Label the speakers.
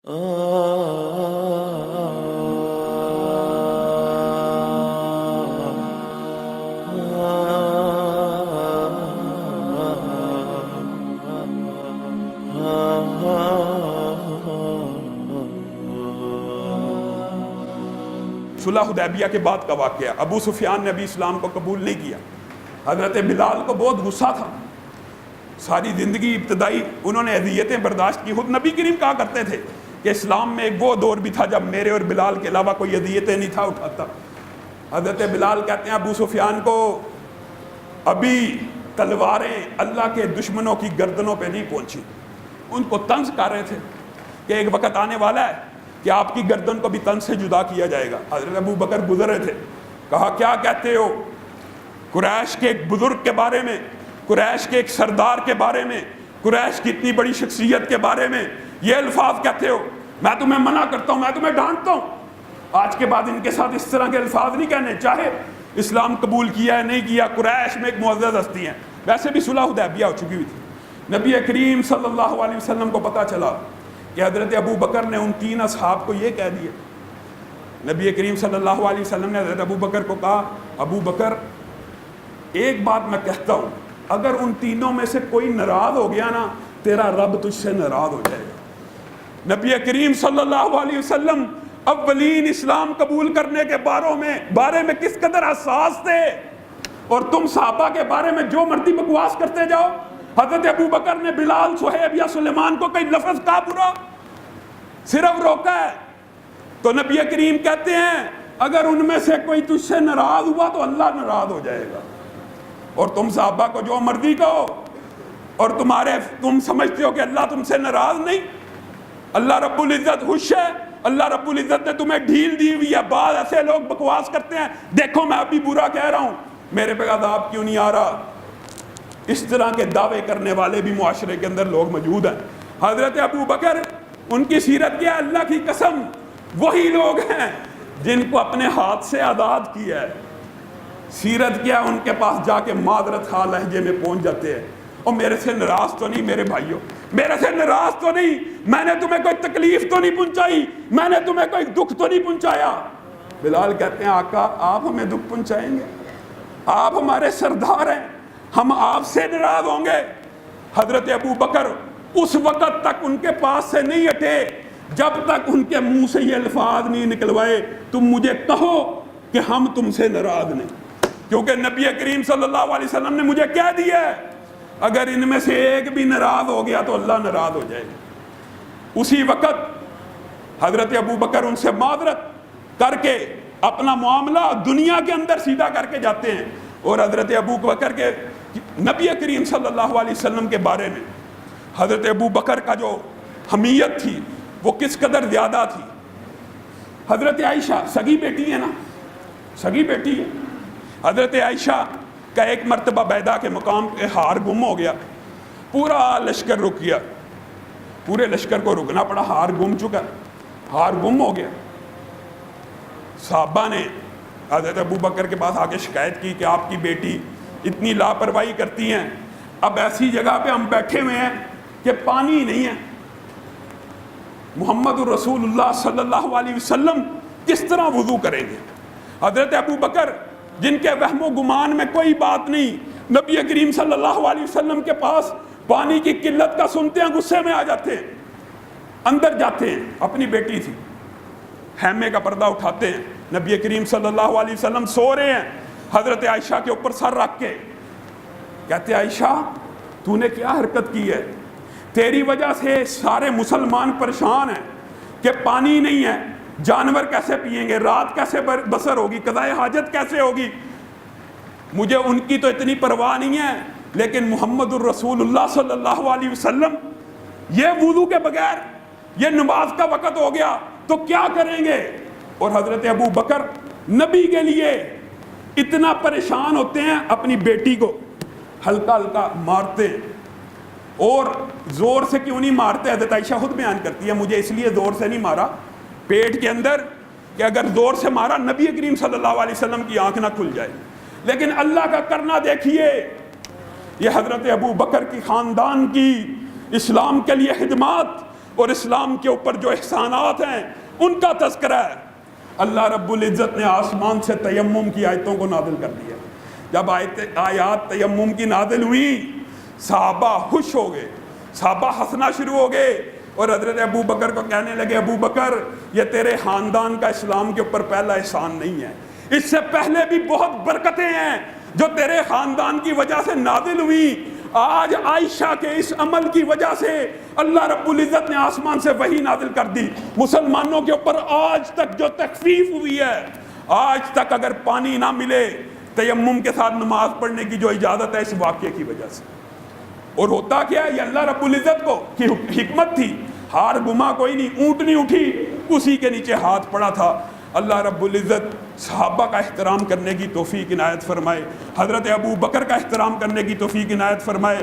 Speaker 1: صلح حدیبیہ کے بعد کا واقعہ، ابو سفیان نے ابھی اسلام کو قبول نہیں کیا. حضرت بلال کو بہت غصہ تھا. ساری زندگی ابتدائی انہوں نے اذیتیں برداشت کی. خود نبی کریم کہا کرتے تھے کہ اسلام میں ایک وہ دور بھی تھا جب میرے اور بلال کے علاوہ کوئی اذیتیں نہیں تھا اٹھاتا. حضرت بلال کہتے ہیں ابو سفیان کو ابھی تلواریں اللہ کے دشمنوں کی گردنوں پہ نہیں پہنچی. ان کو طنز کر رہے تھے کہ ایک وقت آنے والا ہے کہ آپ کی گردن کو بھی تن سے جدا کیا جائے گا. حضرت ابو بکر گزر رہے تھے. کہا کیا کہتے ہو قریش کے ایک بزرگ کے بارے میں، قریش کے ایک سردار کے بارے میں، قریش کی اتنی بڑی شخصیت کے بارے میں یہ الفاظ کہتے ہو؟ میں تمہیں منع کرتا ہوں، میں تمہیں ڈانٹتا ہوں. آج کے بعد ان کے ساتھ اس طرح کے الفاظ نہیں کہنے، چاہے اسلام قبول کیا ہے نہیں کیا. قریش میں ایک معزز ہستی ہیں. ویسے بھی صلح حدیبیہ ہو چکی ہوئی تھی. نبی کریم صلی اللہ علیہ وسلم کو پتہ چلا کہ حضرت ابو بکر نے ان 3 اصحاب کو یہ کہہ دیا. نبی کریم صلی اللہ علیہ وسلم نے حضرت ابو بکر کو کہا ابو بکر ایک بات میں کہتا ہوں، اگر ان تینوں میں سے کوئی ناراض ہو گیا نا تیرا رب تجھ سے ناراض ہو جائے گا. نبی کریم صلی اللہ علیہ وسلم اولین اسلام قبول کرنے کے بارے میں کس قدر حساس تھے، اور تم صحابہ کے بارے میں جو مرضی بکواس کرتے جاؤ. حضرت ابو بکر نے بلال، صہیب یا سلیمان کو کئی لفظ کہا برا، صرف روکا ہے. تو نبی کریم کہتے ہیں اگر ان میں سے کوئی تجھ سے ناراض ہوا تو اللہ ناراض ہو جائے گا. اور تم صحابہ کو جو مرضی کہو، اور تم سمجھتے ہو کہ اللہ تم سے ناراض نہیں. اللہ رب العزت خوش ہے. اللہ رب العزت نے تمہیں ڈھیل دی ہوئی ہے. بعض ایسے لوگ بکواس کرتے ہیں دیکھو میں ابھی برا کہہ رہا ہوں، میرے پہ عذاب کیوں نہیں آ رہا. اس طرح کے دعوے کرنے والے بھی معاشرے کے اندر لوگ موجود ہیں. حضرت ابو بکر ان کی سیرت کیا ہے؟ اللہ کی قسم وہی لوگ ہیں جن کو اپنے ہاتھ سے آزاد کیا ہے. سیرت کیا ان کے پاس جا کے معذرت خواہ لہجے میں پہنچ جاتے ہیں اور میرے سے ناراض تو نہیں میرے بھائیوں، میرے سے ناراض تو نہیں، میں نے تمہیں کوئی تکلیف تو نہیں پہنچائی، میں نے تمہیں کوئی دکھ تو نہیں پہنچایا. بلال کہتے ہیں آقا آپ ہمیں دکھ پہنچائیں گے؟ آپ ہمارے سردار ہیں، ہم آپ سے ناراض ہوں گے؟ حضرت ابو بکر اس وقت تک ان کے پاس سے نہیں ہٹے جب تک ان کے منہ سے یہ الفاظ نہیں نکلوائے تم مجھے کہو کہ ہم تم سے ناراض نہیں. کیونکہ نبی کریم صلی اللہ علیہ وسلم نے مجھے کہہ دیا ہے اگر ان میں سے ایک بھی ناراض ہو گیا تو اللہ ناراض ہو جائے گا. اسی وقت حضرت ابو بکر ان سے معذرت کر کے اپنا معاملہ دنیا کے اندر سیدھا کر کے جاتے ہیں. اور حضرت ابو بکر کے نبی کریم صلی اللہ علیہ وسلم کے بارے میں حضرت ابو بکر کا جو حمیت تھی وہ کس قدر زیادہ تھی. حضرت عائشہ سگی بیٹی ہے نا، سگی بیٹی ہے. حضرت عائشہ کا ایک مرتبہ بیدا کے مقام پہ ہار گم ہو گیا. پورا لشکر رک گیا، پورے لشکر کو رکنا پڑا، ہار گم چکا، ہار گم ہو گیا. صحابہ نے حضرت ابو بکر کے پاس آ کے شکایت کی کہ آپ کی بیٹی اتنی لاپرواہی کرتی ہیں، اب ایسی جگہ پہ ہم بیٹھے ہوئے ہیں کہ پانی نہیں ہے، محمد الرسول اللہ صلی اللہ علیہ وسلم کس طرح وضو کریں گے؟ حضرت ابو بکر جن کے وہم و گمان میں کوئی بات نہیں، نبی کریم صلی اللہ علیہ وسلم کے پاس پانی کی قلت کا سنتے ہیں غصے میں آ جاتے ہیں، اندر جاتے ہیں. اپنی بیٹی تھی، خیمے کا پردہ اٹھاتے ہیں، نبی کریم صلی اللہ علیہ وسلم سو رہے ہیں، حضرت عائشہ کے اوپر سر رکھ کے کہتے عائشہ تو نے کیا حرکت کی ہے؟ تیری وجہ سے سارے مسلمان پریشان ہیں کہ پانی نہیں ہے، جانور کیسے پئیں گے، رات کیسے بسر ہوگی، قضاء حاجت کیسے ہوگی. مجھے ان کی تو اتنی پرواہ نہیں ہے، لیکن محمد الرسول اللہ صلی اللہ علیہ وسلم یہ وضو کے بغیر یہ نماز کا وقت ہو گیا تو کیا کریں گے؟ اور حضرت ابو بکر نبی کے لیے اتنا پریشان ہوتے ہیں، اپنی بیٹی کو ہلکا ہلکا مارتے ہیں. اور زور سے کیوں نہیں مارتے؟ حضرت عائشہ خود بیان کرتی ہے مجھے اس لیے زور سے نہیں مارا پیٹ کے اندر کہ اگر زور سے مارا نبی کریم صلی اللہ علیہ وسلم کی آنکھ نہ کھل جائے. لیکن اللہ کا کرنا دیکھیے، یہ حضرت ابو بکر کی خاندان کی اسلام کے لیے خدمات اور اسلام کے اوپر جو احسانات ہیں ان کا تذکرہ ہے۔ اللہ رب العزت نے آسمان سے تیمم کی آیتوں کو نازل کر دیا۔ جب آیات تیمم کی نازل ہوئی صحابہ خوش ہو گئے، صحابہ ہنسنا شروع ہو گئے، اور حضرت ابو بکر کو کہنے لگے ابو بکر یہ تیرے خاندان کا اسلام کے اوپر پہلا احسان نہیں ہے، اس سے پہلے بھی بہت برکتیں ہیں جو تیرے خاندان کی وجہ سے نازل ہوئی۔ آج عائشہ کے اس عمل کی وجہ سے اللہ رب العزت نے آسمان سے وحی نازل کر دی۔ مسلمانوں کے اوپر آج تک جو تخفیف ہوئی ہے، آج تک اگر پانی نہ ملے تیمم کے ساتھ نماز پڑھنے کی جو اجازت ہے اس واقعے کی وجہ سے۔ اور ہوتا کیا ہے، یہ اللہ رب العزت کو کی حکمت تھی، ہار گما کوئی نہیں، اونٹنی اٹھی اسی کے نیچے ہاتھ پڑا تھا۔ اللہ رب العزت صحابہ کا احترام کرنے کی توفیق عنایت فرمائے، حضرت ابو بکر کا احترام کرنے کی توفیق عنایت فرمائے۔